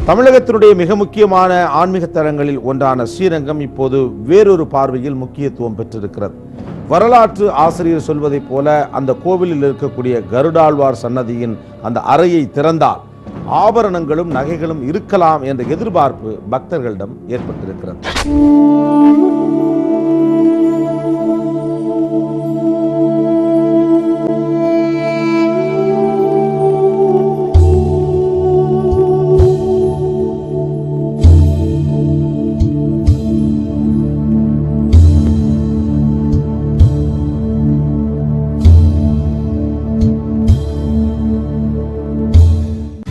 தமிழகத்தினுடைய மிக முக்கியமான ஆன்மீக தலங்களில் ஒன்றான ஸ்ரீரங்கம் இப்போது வேறொரு பார்வையில் முக்கியத்துவம் பெற்றிருக்கிறது. வரலாற்று ஆசிரியர் சொல்வதைப் போல அந்த கோவிலில் இருக்கக்கூடிய கருடாழ்வார் சன்னதியின் அந்த அறையை திறந்தால் ஆபரணங்களும் நகைகளும் இருக்கலாம் என்ற எதிர்பார்ப்பு பக்தர்களிடம் ஏற்பட்டிருக்கிறது.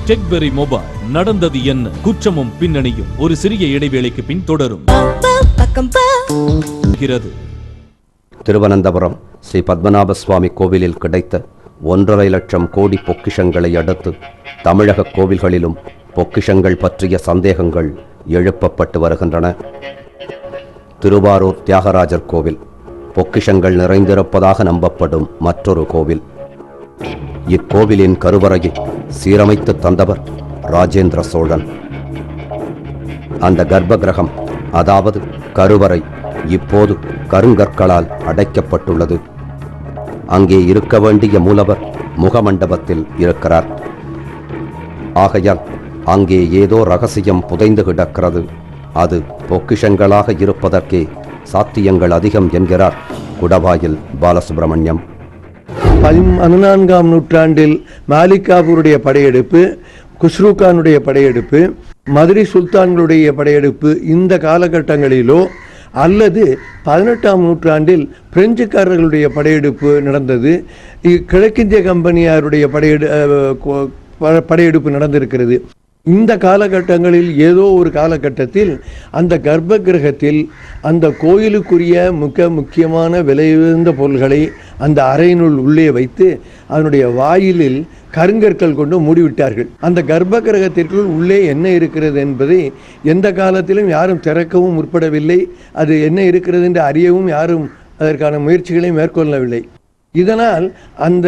டெக்பெரி மொபைல் நடந்தது என்ன? குற்றமும் பின்னணியும் ஒரு சிறிய இடைவேளைக்கு பின் தொடரும். திருவனந்தபுரம் ஸ்ரீ பத்மநாப சுவாமி கோவிலில் கிடைத்த 1.5 லட்சம் கோடி பொக்கிஷங்களை அடுத்து தமிழக கோவில்களிலும் பொக்கிஷங்கள் பற்றிய சந்தேகங்கள் எழுப்பப்பட்டு வருகின்றன. திருவாரூர் தியாகராஜர் கோவில் பொக்கிஷங்கள் நிறைந்திருப்பதாக நம்பப்படும் மற்றொரு கோவில். இக்கோவிலின் கருவறையை சீரமைத்து தந்தவர் ராஜேந்திர சோழன். அந்த கர்ப்ப கிரகம், அதாவது கருவறை, இப்போது கருங்கற்களால் அடைக்கப்பட்டுள்ளது. அங்கே இருக்க வேண்டிய மூலவர் முகமண்டபத்தில் இருக்கிறார். ஆகையால் அங்கே ஏதோ ரகசியம் புதைந்து கிடக்கிறது. அது பொக்கிஷங்களாக இருப்பதற்கே சாத்தியங்கள் அதிகம் என்கிறார் குடவாயில் பாலசுப்ரமணியம். 14ஆம் நூற்றாண்டில் மாலிகாபூருடைய படையெடுப்பு, குஸ்ருகானுடைய படையெடுப்பு, மதுரை சுல்தான்களுடைய படையெடுப்பு இந்த காலகட்டங்களிலோ அல்லது 18ஆம் நூற்றாண்டில் பிரெஞ்சுக்காரர்களுடைய படையெடுப்பு நடந்தது. கிழக்கிந்திய கம்பெனியாருடைய படையெடுப்பு நடந்திருக்கிறது. இந்த காலகட்டங்களில் ஏதோ ஒரு காலகட்டத்தில் அந்த கர்ப்ப கிரகத்தில் அந்த கோயிலுக்குரிய முக்கியமான விலையுயர்ந்த பொருள்களை அந்த அறையினுள் உள்ளே வைத்து அதனுடைய வாயிலில் கருங்கற்கள் கொண்டு மூடிவிட்டார்கள். அந்த கர்ப்ப கிரகத்திற்குள் உள்ளே என்ன இருக்கிறது என்பதை எந்த காலத்திலும் யாரும் திறக்கவும் முற்படவில்லை. அது என்ன இருக்கிறது என்று அறியவும் யாரும் அதற்கான முயற்சிகளை மேற்கொள்ளவில்லை. இதனால் அந்த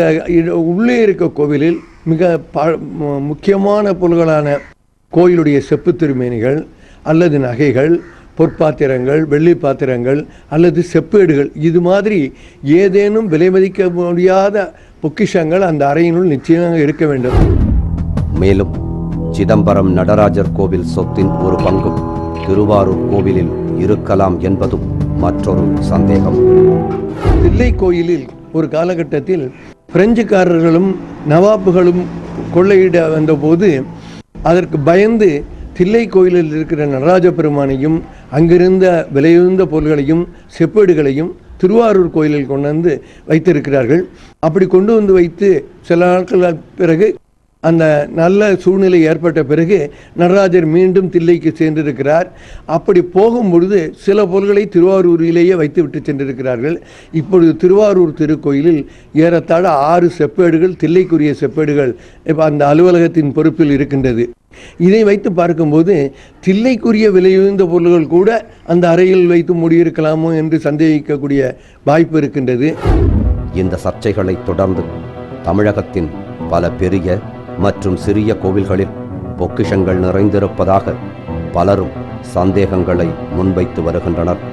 உள்ளே இருக்க கோவிலில் மிக முக்கியமான பொருள்களான கோயிலுடைய செப்பு திருமேனிகள் அல்லது நகைகள், பொற்பாத்திரங்கள், வெள்ளி பாத்திரங்கள் அல்லது செப்பேடுகள், இது மாதிரி ஏதேனும் விலை மதிக்க முடியாத பொக்கிஷங்கள் அந்த அறையினுள் நிச்சயமாக இருக்க வேண்டும். மேலும் சிதம்பரம் நடராஜர் கோவில் சொத்தின் ஒரு பங்கும் திருவாரூர் கோவிலில் இருக்கலாம் என்பதும் மற்றொரு சந்தேகம். தில்லை கோயிலில் ஒரு காலகட்டத்தில் பிரெஞ்சுக்காரர்களும் நவாப்புகளும் கொள்ளையிட வந்தபோது அதற்கு பயந்து தில்லை கோயிலில் இருக்கிற நடராஜ பெருமானையும் அங்கிருந்த விலையுயர்ந்த பொருள்களையும் செப்பேடுகளையும் திருவாரூர் கோயிலில் கொண்டு வந்து வைத்திருக்கிறார்கள். அப்படி கொண்டு வந்து வைத்து சில நாட்கள் பிறகு அந்த நல்ல சூழ்நிலை ஏற்பட்ட பிறகு நடராஜர் மீண்டும் தில்லைக்கு சென்றிருக்கிறார். அப்படி போகும் பொழுது சில பொருள்களை திருவாரூரிலேயே வைத்து விட்டு சென்றிருக்கிறார்கள். இப்பொழுது திருவாரூர் திருக்கோயிலில் ஏறத்தாழ 6 செப்பேடுகள், தில்லைக்குரிய செப்பேடுகள் இப்போ அந்த அலுவலகத்தின் பொறுப்பில் இருக்கின்றது. இதை வைத்து பார்க்கும்போது தில்லைக்குரிய விலையுயர்ந்த பொருள்கள் கூட அந்த அறையில் வைத்து மூடியிருக்கலாமோ என்று சந்தேகிக்கக்கூடிய வாய்ப்பு இருக்கின்றது. இந்த சர்ச்சைகளை தொடர்ந்து தமிழகத்தின் பல பெரிய மற்றும் சிறிய கோவில்களில் பொக்கிஷங்கள் நிறைந்திருப்பதாக பலரும் சந்தேகங்களை முன்வைத்து வருகின்றனர்.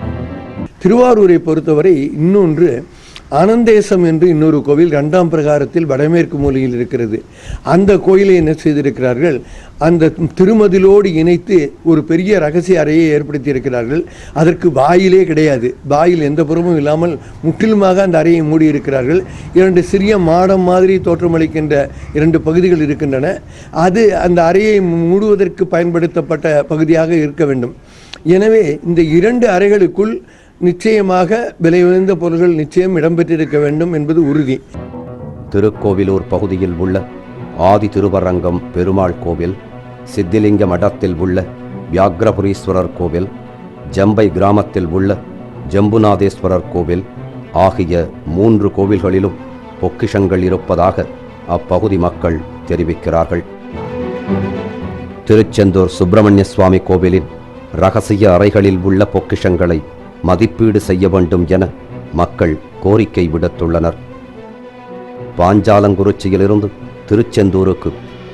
திருவாரூரை பொறுத்தவரை இன்னொன்று ஆனந்தேசம் என்று இன்னொரு கோவில் 2ஆம் பிரகாரத்தில் வடமேற்கு மூலையில் இருக்கிறது. அந்த கோயிலை என்ன செய்திருக்கிறார்கள், அந்த திருமதிலோடு இணைத்து ஒரு பெரிய ரகசிய அறையை ஏற்படுத்தி இருக்கிறார்கள். அதற்கு வாயிலே கிடையாது. வாயில் எந்த புறமும் இல்லாமல் முற்றிலுமாக அந்த அறையை மூடியிருக்கிறார்கள். 2 சிறிய மாடம் மாதிரி தோற்றமளிக்கின்ற 2 பகுதிகள் இருக்கின்றன. அது அந்த அறையை மூடுவதற்கு பயன்படுத்தப்பட்ட பகுதியாக இருக்க வேண்டும். எனவே இந்த 2 அறைகளுக்குள் நிச்சயமாக விலை உயர்ந்த பொருள்கள் நிச்சயம் இடம்பெற்றிருக்க வேண்டும் என்பது உறுதி. திருக்கோவிலூர் பகுதியில் உள்ள ஆதி திருவரங்கம் பெருமாள் கோவில், சித்திலிங்க மடத்தில் உள்ள வியாக்ரபுரீஸ்வரர் கோவில், ஜம்பை கிராமத்தில் உள்ள ஜம்புநாதேஸ்வரர் கோவில் ஆகிய 3 கோவில்களிலும் பொக்கிஷங்கள் இருப்பதாக அப்பகுதி மக்கள் தெரிவிக்கிறார்கள். திருச்செந்தூர் சுப்பிரமணிய சுவாமி கோவிலின் இரகசிய அறைகளில் உள்ள பொக்கிஷங்களை மதிப்பீடு செய்ய வேண்டும் என மக்கள் கோரிக்கை விடுத்துள்ளனர். பாஞ்சாலங்குறிச்சியிலிருந்து திருச்செந்தூருக்கு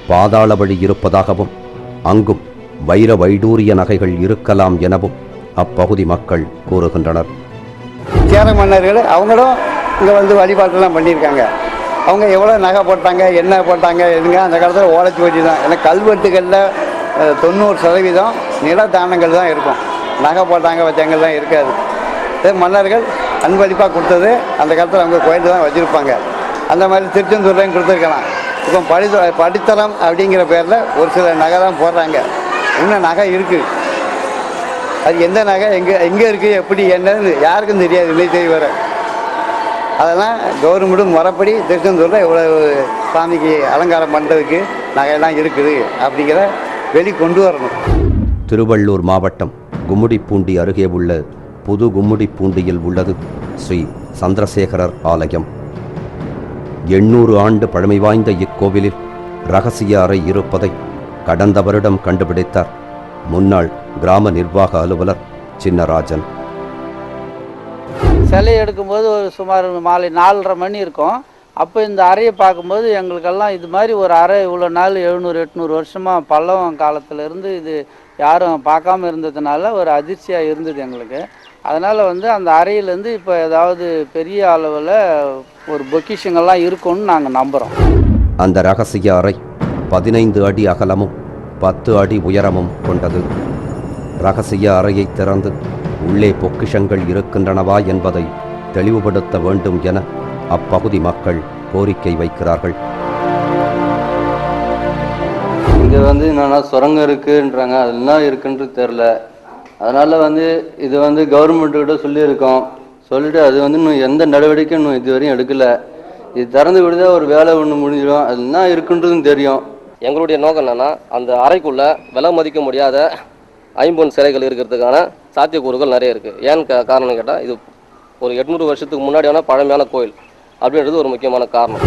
பாதாள வழி இருப்பதாகவும் அங்கும் வைர வைடூரிய நகைகள் இருக்கலாம் எனவும் அப்பகுதி மக்கள் கூறுகின்றனர். சேர மன்னர்கள் அவங்களும் இங்கே வந்து வழிபாட்டெல்லாம் பண்ணியிருக்காங்க. அவங்க எவ்வளோ நகை போட்டாங்க, என்ன போட்டாங்க, எதுங்க அந்த காலத்தில் ஓலைச்சுவடி தான். ஏன்னா கல்வெட்டுகளில் 90% நிலதானங்கள் தான் இருக்கும். நகை போட்டாங்க வச்சவங்கள்லாம் இருக்காது. இதே மன்னர்கள் அன்பளிப்பாக கொடுத்தது அந்த காலத்தில் அவங்க கோயில் தான் வச்சுருப்பாங்க. அந்த மாதிரி திருச்செந்தூர்லையும் கொடுத்துருக்கலாம். இப்போ படித்தரம் அப்படிங்கிற பேரில் ஒரு சில நகை தான் போடுறாங்க. இன்னும் நகை இருக்குது. அது எந்த நகை எங்கே இருக்குது, எப்படி என்னன்னு யாருக்கும் தெரியாது, இல்லை தெரிய வர. அதெல்லாம் கவர்மெண்ட்டும் முறைப்படி திருச்செந்தூரில் இவ்வளோ சாமிக்கு அலங்காரம் பண்ணுறதுக்கு நகையெல்லாம் இருக்குது அப்படிங்கிற வெளி கொண்டு வரணும். திருவள்ளூர் மாவட்டம் கும்மிடிப்பூண்டி அருகே உள்ள புது கும்மிடிப்பூண்டியில் உள்ளது ஸ்ரீ சந்திரசேகரர் ஆலயம். 800 ஆண்டு பழமை வாய்ந்த இக்கோவிலில் இரகசிய அறை இருப்பதை கடந்த வருடம் கண்டுபிடித்தார் முன்னாள் கிராம நிர்வாக அலுவலர் சின்னராஜன். சிலை எடுக்கும்போது ஒரு சுமார் மாலை 4:30 மணி இருக்கும். அப்போ இந்த அறையை பார்க்கும்போது எங்களுக்கெல்லாம் இது மாதிரி ஒரு அறை இவ்வளோ நாள் 700-800 வருஷமாக பல்லவ காலத்திலேருந்து இது யாரும் பார்க்காம இருந்ததுனால ஒரு அதிர்ச்சியாக இருந்தது எங்களுக்கு. அதனால் வந்து அந்த அறையிலேருந்து இப்போ ஏதாவது பெரிய அளவில் ஒரு பொக்கிஷங்கள்லாம் இருக்கும்னு நாங்கள் நம்புகிறோம். அந்த ரகசிய அறை 15 அடி அகலமும் 10 அடி உயரமும் கொண்டது. ரகசிய அறையை திறந்து உள்ளே பொக்கிஷங்கள் இருக்கின்றனவா என்பதை தெளிவுபடுத்த வேண்டும் என அப்பகுதி மக்கள் கோரிக்கை வைக்கிறார்கள். இங்கே வந்து என்னன்னா சுரங்கம் இருக்குன்றாங்க, அது என்ன இருக்குன்றது தெரில. அதனால் வந்து இது வந்து கவர்மெண்ட்டுக்கிட்ட சொல்லியிருக்கோம். சொல்லிவிட்டு அது வந்து இன்னும் எந்த நடவடிக்கையும் இன்னும் இதுவரையும் எடுக்கலை. இது திறந்து விடுதா ஒரு வேலை ஒன்று முடிஞ்சிடும். அது என்ன இருக்குன்றதும் தெரியும். எங்களுடைய நோக்கம் என்னென்னா அந்த அறைக்குள்ளே விலை மதிக்க முடியாத 5 பொன் சிலைகள் இருக்கிறதுக்கான சாத்தியக்கூறுகள் நிறைய இருக்குது. ஏன்னு காரணம் கேட்டால் இது ஒரு 800 வருஷத்துக்கு முன்னாடியான பழமையான கோயில் அப்படின்றது ஒரு முக்கியமான காரணம்.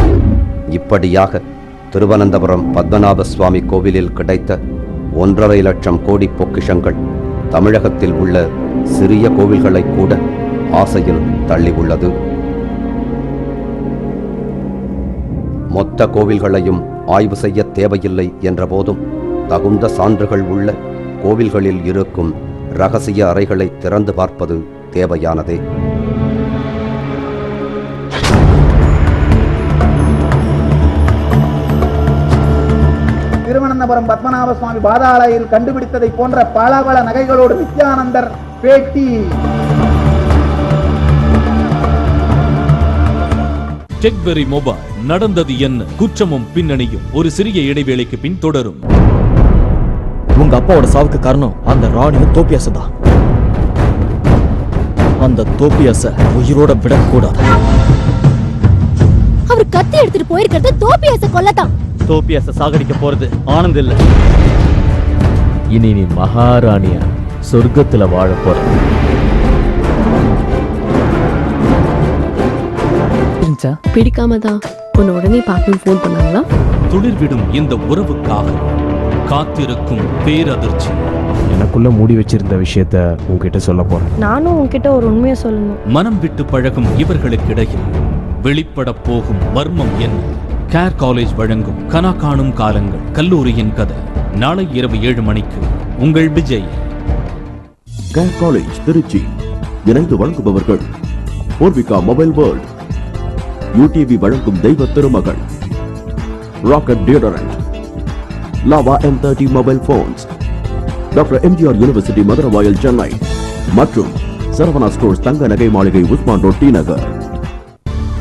இப்படியாக திருவனந்தபுரம் பத்மநாப சுவாமி கோவிலில் கிடைத்த 1.5 லட்சம் கோடி பொக்கிஷங்கள் தமிழகத்தில் உள்ள சிறிய கோவில்களை கூட ஆசையில் தள்ளியுள்ளது. மொத்த கோவில்களையும் ஆய்வு செய்ய தேவையில்லை என்ற போதும் தகுந்த சான்றுகள் உள்ள கோவில்களில் இருக்கும் இரகசிய அறைகளை திறந்து பார்ப்பது தேவையானதே. திருவனந்தபுரம் பத்மநாப சுவாமி பாதாளையில் கண்டுபிடித்ததை போன்ற பல நகைகளோடு நித்யானந்தர் பேட்டி. டெக்பெரி மொபைல் நடந்தது என்ன, குற்றமும் பின்னணியும் ஒரு சிறிய இடைவேளைக்கு பின் தொடரும். உங்க அப்பாவோட சாவுக்கு காரணம் அந்த ராணியும் தோப்பியாச தான். அந்த தோப்பியாச உயிரோட விடக்கூடாது. அவர் கத்தி எடுத்துட்டு போயிருக்கிறது தோப்பியாச கொல்லத்தான். தோப்பியாச சாகடிக்க போறது ஆனந்த் இல்ல. இனி நீ மகாராணியா சொர்க்கத்துல வாழ போற. பிடிக்காம தான் உன்னை உடனே பார்க்கணும் ஃபோன் பண்ணாங்களா? துளிர்விடும் இந்த உறவுக்காக காத்திருக்கும் பேரதிர்ச்சி. எனக்குள்ள மூடி வச்சிருந்த விஷயத்த உன்கிட்ட சொல்ல போறேன். நானும் உன்கிட்ட ஒரு உண்மையை சொல்லணும். மனம் விட்டு பழகும் இவர்களுக்கிடையில் வெளிப்பட போகும் மர்மம் என்ன? கேர் காலேஜ் வழங்கும் கனா காணும் காலங்கள் கல்லூரியின் கதை. நாளை இரவு 7 மணிக்கு உங்கள் விஜய். கேர் காலேஜ் திருச்சி இணைந்து வழங்குபவர்கள் பூர்விகா மொபைல் வேர்ல்ட், யூடிவி வழங்கும் தெய்வ திருமகள், rocket deodorant, lava M30 mobile phones, doctor MGR university Maduravoyal Chennai மற்றும் சரவணா ஸ்டோர்ஸ் தங்க நகை மாளிகை உஸ்மான் ரோட் டி நகர்.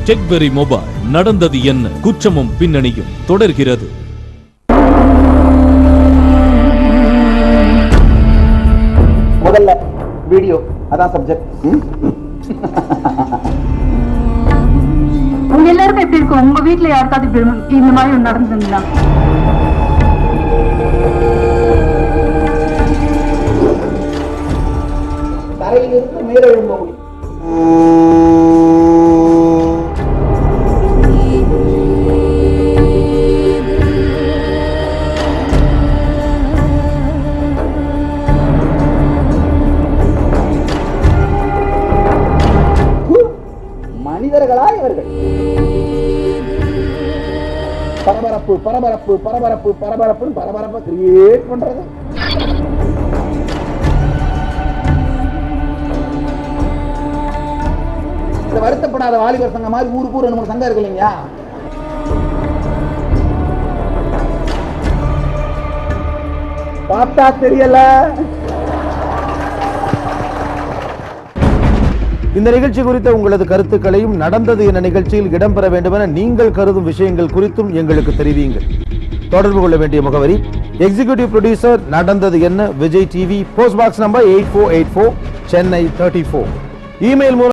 டெக்பெரி மொபைல் நடந்தது என்ன, குற்றமும் பின்னணியும் தொடர்கிறது. முதல்ல வீடியோ அதான் சப்ஜெக்ட். உங்க எல்லாருக்கும் எப்படி இருக்கும்? உங்க வீட்டுல யாருக்காவது இந்த மாதிரி நடந்ததுங்களா? தரையிலிருந்து மேலெழும்ப முடியும். மனிதர்களா இவர்கள்? பரபரப்பு பரபரப்பு பரபரப்பு பரபரப்பு பரபரப்புன்னு பரபரப்பை கிரியேட் பண்றது. இந்த வருத்தப்படாத வாலிபர் சங்கம் மாதிரி ஊருக்கு 2-3 சங்கம் இருக்கு இல்லைங்களா? பார்த்தா தெரியல. இந்த நிகழ்ச்சி குறித்த உங்களது கருத்துக்களையும் நடந்தது என நிகழ்ச்சியில் இடம்பெற வேண்டும் என நீங்கள் கருதும் விஷயங்கள் குறித்தும் எங்களுக்கு தெரிவியுங்கள். தொடர்பு கொள்ள வேண்டிய முகவரி எக்ஸிகியூட்டிவ் ப்ரொடியூசர் நடந்தது என்ன, Vijay TV, post box number 8484, Chennai 34. Email மூலம்